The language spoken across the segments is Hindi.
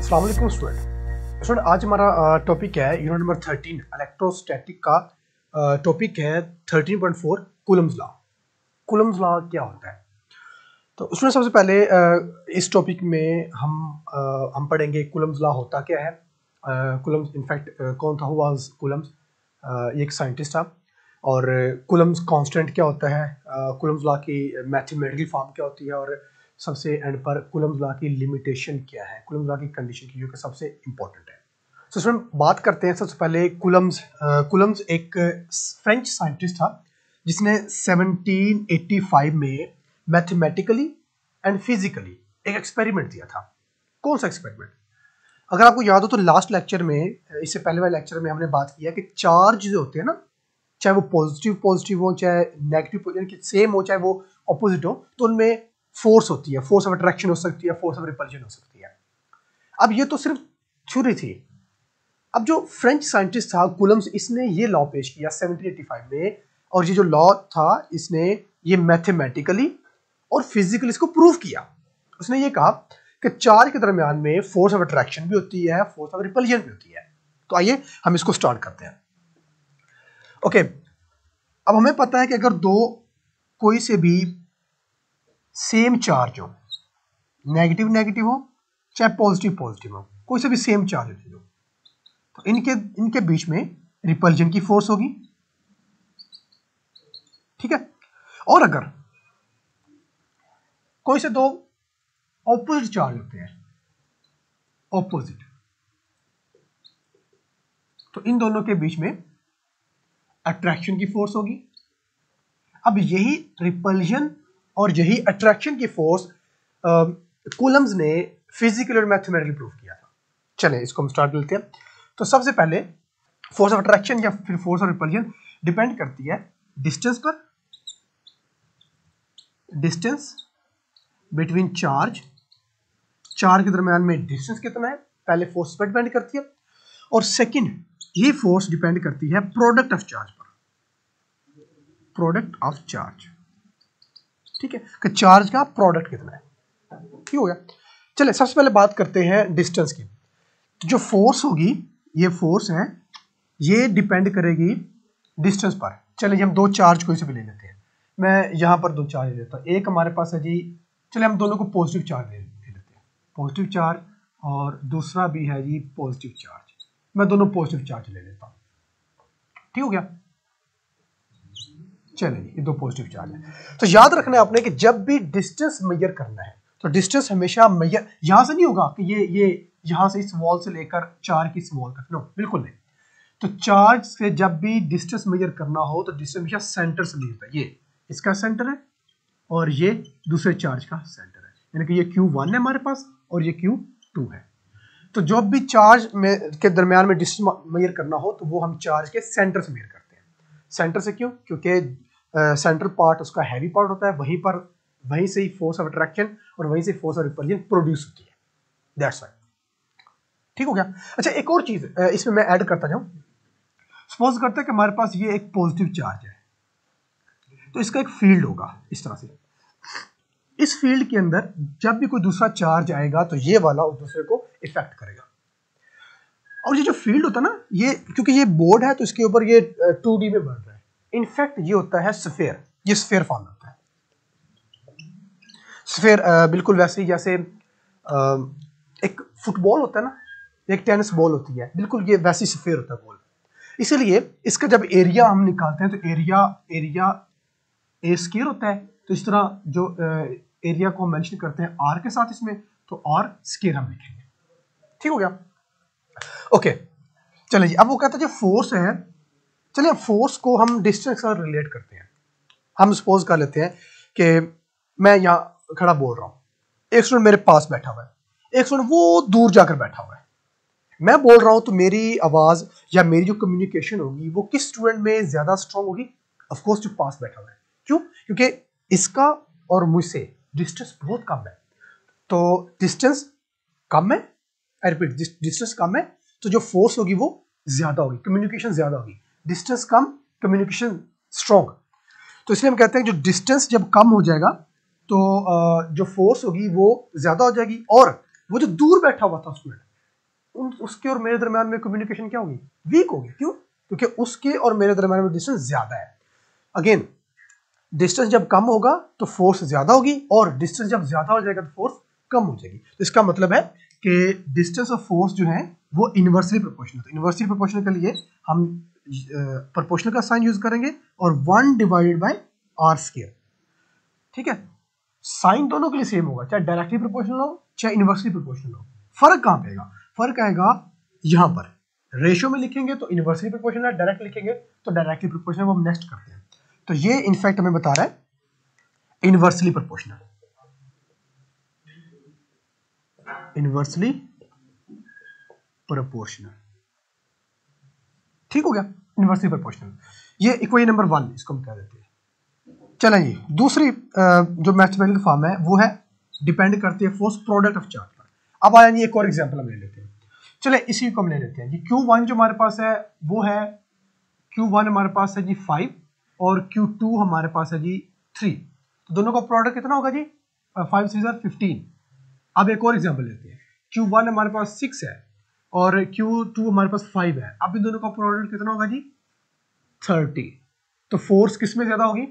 अस्सलाम वालेकुम स्टूडेंट। आज हमारा टॉपिक है यूनिट नंबर 13 इलेक्ट्रोस्टैटिक का। टॉपिक है 13.4 कूलम्स लॉ। कूलम्स लॉ क्या होता है? तो उसमें सबसे पहले इस टॉपिक में हम पढ़ेंगे कूलम्स लॉ होता क्या है। कूलम्स इनफैक्ट कौन था, वाज कूलम्स, ये एक साइंटिस्ट था। और कूलम्स कांस्टेंट क्या होता है, कूलम्स लॉ की मैथमेटिकल फॉर्म क्या होती है, और सबसे एंड पर कूलम्स लॉ की लिमिटेशन क्या है, कूलम्स लॉ की कंडीशन की, जो कि सबसे इंपॉर्टेंट है। तो इसमें बात करते हैं सबसे पहले कूलम्स एक फ्रेंच साइंटिस्ट था जिसने 1785 में मैथमेटिकली एंड फिजिकली एक एक्सपेरिमेंट दिया था। कौन सा एक्सपेरिमेंट? अगर आपको याद हो तो लास्ट लेक्चर में, इससे पहले वाले लेक्चर में हमने बात किया कि चार्ज जो होते हैं ना, चाहे वो पॉजिटिव हो, चाहे नेगेटिव, यानी कि सेम हो, चाहे वो अपोजिट हो, तो उनमें फोर्स होती है। फोर्स ऑफ अट्रैक्शन हो सकती है, फोर्स ऑफ रिपल्शन हो सकती है। अब ये तो सिर्फ थ्योरी थी। अब जो फ्रेंच साइंटिस्ट था कूलम्स, इसने ये लॉ पेश किया 1785 में, और ये जो लॉ था इसने ये मैथमेटिकली और फिजिकली इसको प्रूव किया। उसने ये कहा कि चार्ज के दरमियान में फोर्स ऑफ अट्रैक्शन भी होती है, फोर्स ऑफ रिपल्शन भी होती है। तो आइए हम इसको स्टार्ट करते हैं। ओके, अब हमें पता है कि अगर दो कोई से भी सेम चार्ज हो, नेगेटिव नेगेटिव हो चाहे पॉजिटिव पॉजिटिव हो, कोई से भी सेम चार्ज हो, तो इनके बीच में रिपल्जन की फोर्स होगी, ठीक है। और अगर कोई से दो ऑपोजिट चार्ज होते हैं, ऑपोजिट, तो इन दोनों के बीच में अट्रैक्शन की फोर्स होगी। अब यही रिपल्जन और यही अट्रैक्शन की फोर्स कूलम्स ने फिजिकल और मैथमेटिकली प्रूव किया था। चलें इसको हम स्टार्ट करते हैं। तो सबसे पहले फोर्स ऑफ अट्रैक्शन या फिर फोर्स ऑफ रिपल्जन डिपेंड करती है डिस्टेंस पर, डिस्टेंस बिटवीन चार्ज के दरमियान में डिस्टेंस कितना है, पहले फोर्स पर डिपेंड करती है, और सेकंड ये फोर्स डिपेंड करती है प्रोडक्ट ऑफ चार्ज पर, प्रोडक्ट ऑफ चार्ज, ठीक है, कि चार्ज का प्रोडक्ट कितना है। ठीक हो गया। चले सबसे पहले बात करते हैं डिस्टेंस की। तो जो फोर्स होगी, ये फोर्स है, ये डिपेंड करेगी डिस्टेंस पर। चलिए हम दो चार्ज कोई से भी ले लेते हैं। मैं यहाँ पर दो चार्ज ले लेता हूँ। एक हमारे पास है जी, चलिए हम दोनों को पॉजिटिव चार्ज ले लेते हैं, पॉजिटिव चार्ज, और दूसरा भी है जी पॉजिटिव चार्ज। मैं दोनों पॉजिटिव चार्ज ले लेता हूँ। ठीक हो गया। चलिए ये दो पॉजिटिव चार्ज है। तो याद रखना है आपने कि जब भी डिस्टेंस मेजर करना है तो डिस्टेंस हमेशा मेजर यहां से नहीं होगा कि ये यहां से इस वॉल से लेकर चार्ज की इस वॉल तक, नो बिल्कुल नहीं। तो चार्ज से जब भी डिस्टेंस मेजर करना हो तो डिस्टेंस हमेशा सेंटर से मेजर होता है। ये इसका सेंटर है और ये दूसरे चार्ज का सेंटर है, यानी कि ये Q1 है हमारे पास और ये Q2 है। तो जब भी चार्ज में के दरमियान में डिस्टेंस मेजर करना हो तो वो हम चार्ज के सेंटर से मेजर करते हैं। सेंटर से क्यों? क्योंकि सेंट्रल पार्ट उसका हैवी पार्ट होता है, वहीं से ही फोर्स ऑफ अट्रैक्शन और वहीं से फोर्स ऑफ रिपल्जन प्रोड्यूस होती है। That's why. ठीक हो गया। अच्छा, एक और चीज इसमें मैं ऐड करता जाऊं। सपोज करते हैं कि हमारे पास ये एक पॉजिटिव चार्ज है, तो इसका एक फील्ड होगा इस तरह से। इस फील्ड के अंदर जब भी कोई दूसरा चार्ज आएगा तो ये वाला उस दूसरे को इफेक्ट करेगा। और ये जो फील्ड होता है ना, ये क्योंकि ये बोर्ड है तो इसके ऊपर ये 2D में बन रहा है। इनफैक्ट ये होता है स्फीयर, ये स्फीयर फॉर्म होता है। स्फीयर बिल्कुल वैसे ही जैसे एक फुटबॉल होता है ना, एक टेनिस बॉल होती है, बिल्कुल ये वैसी स्फीयर होता है बॉल। इसीलिए इसका जब एरिया हम निकालते हैं तो एरिया ए स्क्वायर होता है। तो इस तरह जो एरिया को हम मेंशन करते हैं आर के साथ इसमें, तो आर स्क्वायर हम लिखेंगे। ठीक हो गया। ओके, चलिए अब वो कहता है जो फोर्स है, चलिए फोर्स को हम डिस्टेंस के साथ रिलेट करते हैं। हम सपोज कर लेते हैं कि मैं यहाँ खड़ा बोल रहा हूँ, एक स्टूडेंट मेरे पास बैठा हुआ है, एक स्टूडेंट वो दूर जाकर बैठा हुआ है। मैं बोल रहा हूँ तो मेरी आवाज या मेरी जो कम्युनिकेशन होगी वो किस स्टूडेंट में ज्यादा स्ट्रांग होगी? ऑफ कोर्स जो पास बैठा हुआ है। क्यों? क्योंकि इसका और मुझसे डिस्टेंस बहुत कम है। तो डिस्टेंस कम है, आई रिपीट, डिस्टेंस कम है तो जो फोर्स होगी वो ज्यादा होगी, कम्युनिकेशन ज्यादा होगी। डिस्टेंस कम, कम्युनिकेशन स्ट्रॉन्ग। तो इसलिए हम कहते हैं जो डिस्टेंस जब कम हो जाएगा तो जो फोर्स होगी वो ज्यादा हो जाएगी, और वो जो दूर बैठा हुआ था स्टूडेंट उसके और मेरे दरम्यान में कम्युनिकेशन क्या होगी, वीक होगी। क्यों? क्योंकि उसके और मेरे दरम्यान में डिस्टेंस ज्यादा है। अगेन डिस्टेंस जब कम होगा तो फोर्स ज्यादा होगी, और डिस्टेंस जब ज्यादा हो जाएगा तो फोर्स कम हो जाएगी। तो इसका मतलब है कि डिस्टेंस और फोर्स जो है वो इनवर्सली प्रोपोर्शनल है। इनवर्सली प्रोपोर्शनल के लिए हम प्रोपोर्शनल का साइन यूज करेंगे और 1 डिवाइडेड बाय आर स्क्वायर। ठीक है, साइन दोनों के लिए सेम होगा, चाहे डायरेक्टली प्रोपोर्शनल हो चाहे इनवर्सली प्रोपोर्शनल हो। फर्क कहां पे आएगा? फर्क आएगा यहां पर, रेशियो में लिखेंगे तो इनवर्सली प्रोपोर्शनल है, डायरेक्ट लिखेंगे तो डायरेक्टली प्रोपोर्शनल। वो हम नेक्स्ट करते हैं। तो ये इनफैक्ट हमें बता रहा है इनवर्सली प्रोपोर्शनल, इनवर्सली प्रोपोर्शनल। ठीक हो गया, इनवर्सली प्रोपोर्शनल। ये इक्वेशन नंबर 1 इसको हम कह देते हैं। चलें जी, दूसरी जो मैथमेटिकल फॉर्म है वो है डिपेंड करती है फोर्स प्रोडक्ट ऑफ चार्ज पर। अब आया जी एक और एग्जांपल हम ले लेते हैं। चले इसी को हम ले लेते हैं जी। Q1 जो हमारे पास है वो है, Q1 हमारे पास है जी 5 और Q2 हमारे पास है जी 3। तो दोनों का प्रोडक्ट कितना होगा जी? 5 3 15। अब एक और एग्जांपल लेते हैं। Q1 हमारे पास 6 है और Q2 हमारे पास 5 है। अब इन दोनों का प्रोडक्ट कितना होगा जी? 30। तो फोर्स किस में ज्यादा होगी?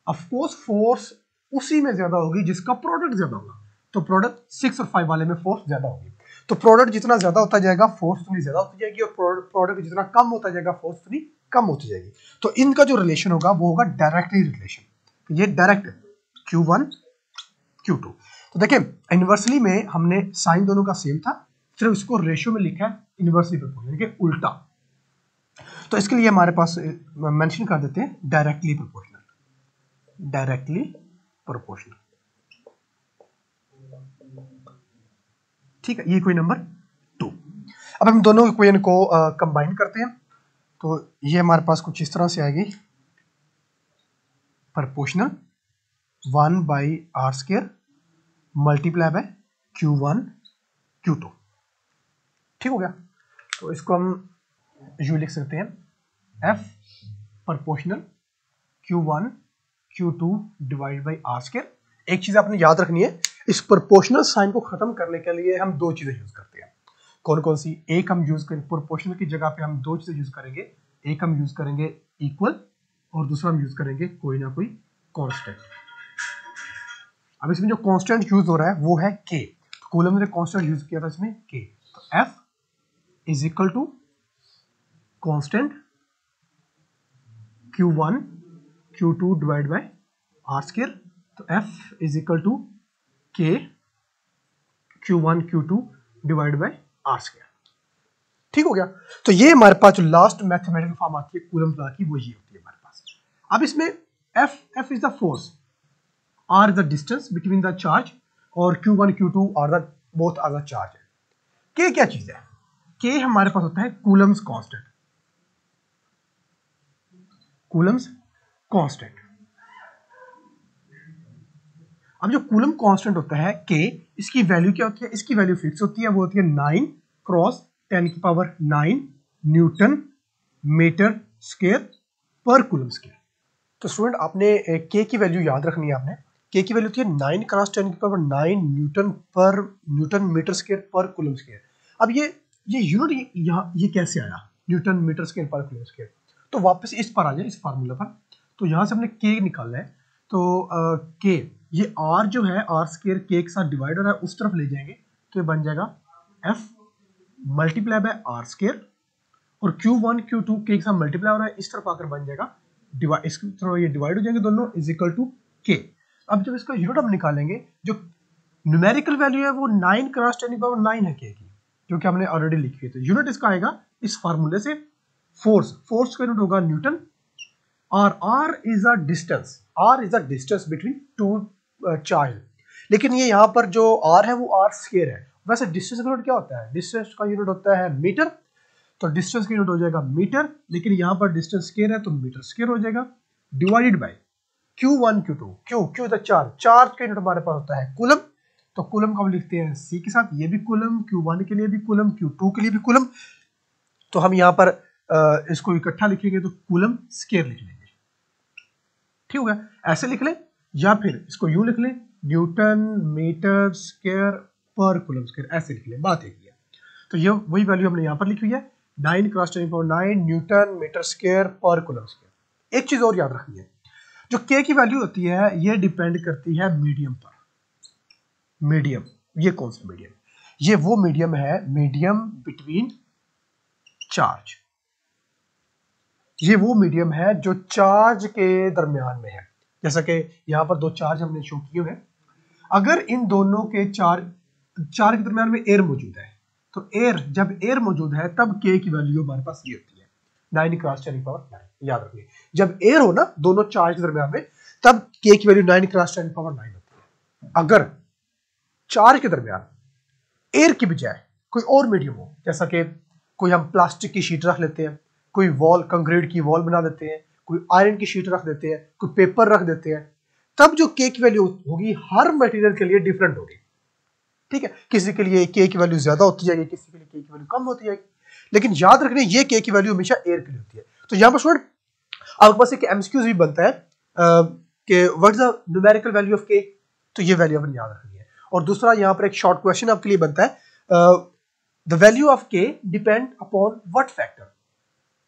ऑफकोर्स फोर्स उसी में ज्यादा होगी जिसका प्रोडक्ट ज्यादा होगा। तो प्रोडक्ट 6 और 5 वाले में फोर्स ज्यादा होगी। तो प्रोडक्ट जितना ज्यादा होता जाएगा फोर्स उतनी ज्यादा होती जाएगी, और प्रोडक्ट जितना कम होता जाएगा फोर्स उतनी कम होती जाएगी। तो इनका जो रिलेशन होगा वो होगा डायरेक्टली रिलेशन। तो ये डायरेक्ट Q1 Q2। तो देखिए इनवर्सली में हमने साइन दोनों का सेम था, सिर्फ इसको रेशियो में लिखा है इनवर्सली प्रोपोर्शनल के उल्टा। तो इसके लिए हमारे पास मेंशन कर देते हैं डायरेक्टली प्रोपोर्शनल, डायरेक्टली प्रोपोर्शनल। ठीक है, ये इक्वेशन नंबर 2। अब हम दोनों इक्वेशन को कंबाइन करते हैं। तो ये हमारे पास कुछ इस तरह से आएगी, proportional 1 by r square multiply by Q1 Q2। ठीक हो गया। तो इसको हम यू लिख सकते हैं F proportional Q1 Q2 divide by r square. एक चीज आपने याद रखनी है, इस प्रोपोर्शनल साइन को खत्म करने के लिए हम दो चीजें यूज करते हैं। कौन कौन सी? एक हम यूज करेंगे प्रोपोर्शनल की जगह पे हम दो चीजें यूज करेंगे। एक हम यूज करेंगे इक्वल और दूसरा हम यूज करेंगे कोई ना कोई कांस्टेंट। अब इसमें जो कांस्टेंट यूज हो रहा है वो है k। तो कूलम ने कांस्टेंट यूज किया था इसमें k। तो F is equal to constant Q1 Q2 divide by r square. तो F is equal to k Q1 Q2 divide by r square. ठीक हो गया। तो ये हमारे पास जो लास्ट मैथमेटिकल फॉर्म आती है कूलम लॉ की वो ये होती है हमारे पास। अब इसमें F is the force, R is the distance between the charge और Q1 Q2 are the both are the charge। K क्या चीज है? K हमारे पास होता है कूलम्स कांस्टेंट, कूलम्स कांस्टेंट। अब जो कूलम कांस्टेंट होता है K, इसकी वैल्यू क्या होती है? इसकी वैल्यू फिक्स होती है, वो होती है 9 क्रॉस 10 की पावर 9 न्यूटन मीटर स्क्वायर पर कूलम स्क्वायर। तो स्टूडेंट आपने K की वैल्यू याद रखनी है। आपने K की वैल्यू होती है 9 क्रॉस 10 की पावर 9 न्यूटन मीटर स्क्वायर पर कूलम स्क्वायर। अब ये यूनिट यहाँ ये कैसे आया न्यूटन मीटर स्क्वायर पर कूलम स्क्वायर? तो वापस इस पर आ जाए, इस फार्मूला पर। तो यहाँ से हमने K निकालना है। तो K ये R जो है R स्क्वायर K के साथ डिवाइड हो रहा है, उस तरफ ले जाएंगे तो ये बन जाएगा F multiply by R square, और Q1 Q2 K के साथ मल्टीप्लाई हो रहा है, इस तरफ आकर बन जाएगा डिवाइड, इसकी तरह ये डिवाइड हो जाएंगे दोनों, इज इक्वल टू K। अब जब इसका यूनिट हम निकालेंगे, जो न्यूमेरिकल वैल्यू है वो 9 क्रॉस 10 की पावर 9 है K की, जो कि हमने ऑलरेडी लिखी है। तो यूनिट इसका आएगा इस फार्मूले से, फोर्स का यूनिट होगा न्यूटन, और R is a distance between two charge. लेकिन ये यहाँ पर जो R है वो R स्क्वायर है। वैसे डिस्टेंस का यूनिट क्या होता है? डिस्टेंस का यूनिट होता है मीटर। तो डिस्टेंस का यूनिट हो जाएगा मीटर, लेकिन यहाँ पर डिस्टेंस स्क्वायर है तो मीटर स्क्वायर हो जाएगा, divided by Q1 Q2। Q the charge का यूनिट हमारे पास होता है कूलम। तो कूलम को हम लिखते हैं C के साथ, ये भी कूलम, Q1 के लिए भी कूलम, Q2 के लिए भी कूलम। तो हम यहाँ पर इसको इकट्ठा लिखेंगे तो कूलम स्क्वायर लिख लेंगे। ठीक हो गया, ऐसे लिख लें, या फिर इसको यूं लिख लें न्यूटन मीटर स्क्वायर पर कूलम स्क्वायर, ऐसे लिख लें, बात एक ही है। तो ये वही वैल्यू हमने यहाँ पर लिखी हुई है 9 × 10⁹ न्यूटन मीटर स्क्वायर पर कूलम स्क्वायर। एक चीज और याद रखनी है, जो के की वैल्यू होती है ये डिपेंड करती है मीडियम पर। मीडियम, ये कौन सा मीडियम? ये वो मीडियम है मीडियम बिटवीन चार्ज। ये वो मीडियम है जो चार्ज के दरमियान में है। जैसा कि यहाँ पर दो चार्ज हमने शो किए हैं, अगर इन दोनों के चार्ज के दरमियान में एयर मौजूद है, तो एयर, जब एयर मौजूद है तब के की वैल्यू हमारे पास ये होती है 9 × 10⁹ याद रखिए, जब एयर हो ना दोनों चार्ज के दरमियान में, तब के की वैल्यू 9 × 10⁹ होती है। अगर चार्ज के दरमियान एयर की बजाय कोई और मीडियम हो, जैसा कि कोई हम प्लास्टिक की शीट रख लेते हैं, कोई वॉल कंक्रीट की वॉल बना देते हैं, कोई आयरन की शीट रख देते हैं, कोई पेपर रख देते हैं, तब जो के की वैल्यू होगी हर मटेरियल के लिए डिफरेंट होगी। ठीक है, किसी के लिए के की वैल्यू ज्यादा होती जाएगी, किसी के लिए के की वैल्यू कम होती जाएगी, लेकिन याद रखना ये के की वैल्यू हमेशा एयर के लिए होती है। तो यहाँ पर स्टूडेंट आपके पास एक एमसीक्यूज भी बनता है कि what is the numerical value of के, तो ये वैल्यू आपने याद रखनी है। और दूसरा यहाँ पर एक शॉर्ट क्वेश्चन आपके लिए बनता है द वैल्यू ऑफ के डिपेंड अपॉन व्हाट फैक्टर।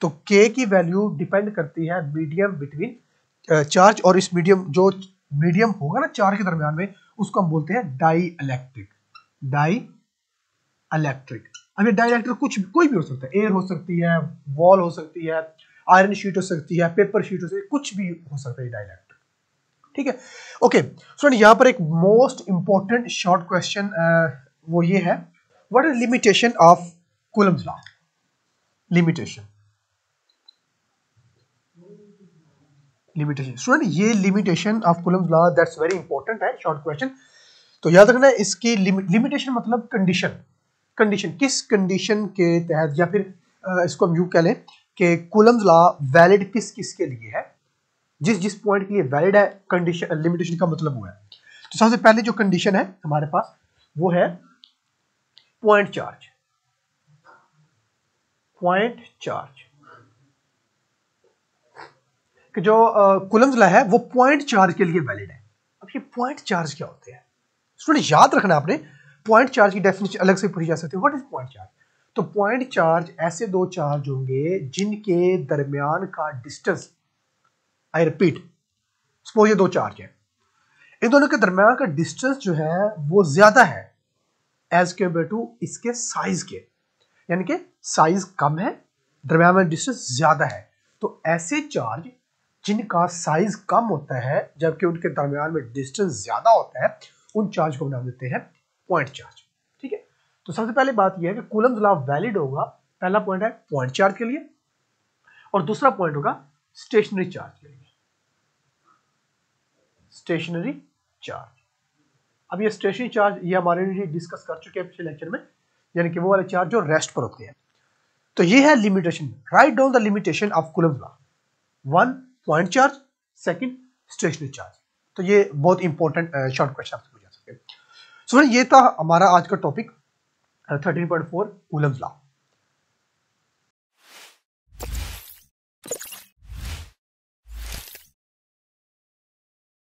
तो के की वैल्यू डिपेंड करती है मीडियम बिटवीन चार्ज, और इस मीडियम, जो मीडियम होगा ना चार्ज के दरमियान में, उसको हम बोलते हैं डाई इलेक्ट्रिक। डाई इलेक्ट्रिक, अब ये डाई इलेक्ट्रिक कोई भी हो सकता है, एयर हो सकती है, वॉल हो सकती है, आयरन शीट हो सकती है, पेपर शीट हो सकती है, कुछ भी हो सकता है डाई इलेक्ट्रिक। ठीक है, ओके स्टूडेंट, यहाँ पर एक मोस्ट इंपॉर्टेंट शॉर्ट क्वेश्चन वो ये है, what is limitation of Coulomb's law? Limitation student, ये limitation of Coulomb's law that's very important है, शॉर्ट क्वेश्चन। तो याद रखना है इसकी लिमिटेशन मतलब कंडीशन किस कंडीशन के तहत, या फिर इसको हम यूं कह लें कि कूलम्स लॉ वैलिड किस किस के लिए है, जिस पॉइंट के लिए वैलिड है कंडीशन, लिमिटेशन का मतलब हुआ है। तो सबसे पहले जो कंडीशन है हमारे पास वो है पॉइंट चार्ज। कि जो कूलम्स लॉ है वो पॉइंट चार्ज के लिए वैलिड है। अब ये पॉइंट चार्ज क्या होते हैं स्टूडेंट? याद रखना आपने, पॉइंट चार्ज की डेफिनेशन अलग से पूछी जा सकती है। What is point charge? तो पॉइंट चार्ज ऐसे दो चार्ज होंगे जिनके दरमियान का डिस्टेंस, आई रिपीट, सपोज ये दो चार्ज है, इन दोनों के दरमियान का डिस्टेंस जो है वो ज्यादा है एज कम्पेयर टू इसके साइज के, यानी कि साइज कम है, दरमियान में डिस्टेंस ज्यादा है। तो ऐसे चार्ज जिनका साइज कम होता है जबकि उनके दरमियान में डिस्टेंस ज्यादा होता है, उन चार्ज को नाम देते हैं पॉइंट चार्ज। ठीक है, तो सबसे पहले बात यह है कि कूलम्स लॉ वैलिड होगा, पहला पॉइंट है पॉइंट चार्ज के लिए, और दूसरा पॉइंट होगा स्टेशनरी चार्ज के लिए। स्टेशनरी चार्ज, अब ये स्टेशनरी चार्ज ये हमारे लिए डिस्कस कर चुके हैं पिछले लेक्चर में, यानी कि वो वाले चार्ज जो रेस्ट पर होते हैं। तो ये है limitation, write down the limitation of Coulomb's law. 1 point charge, second stationary charge. तो ये बहुत इंपॉर्टेंट शॉर्ट क्वेश्चन आपसे पूछा सकते हैं। सो ये था हमारा आज का टॉपिक 13.4 कूलम्स लॉ।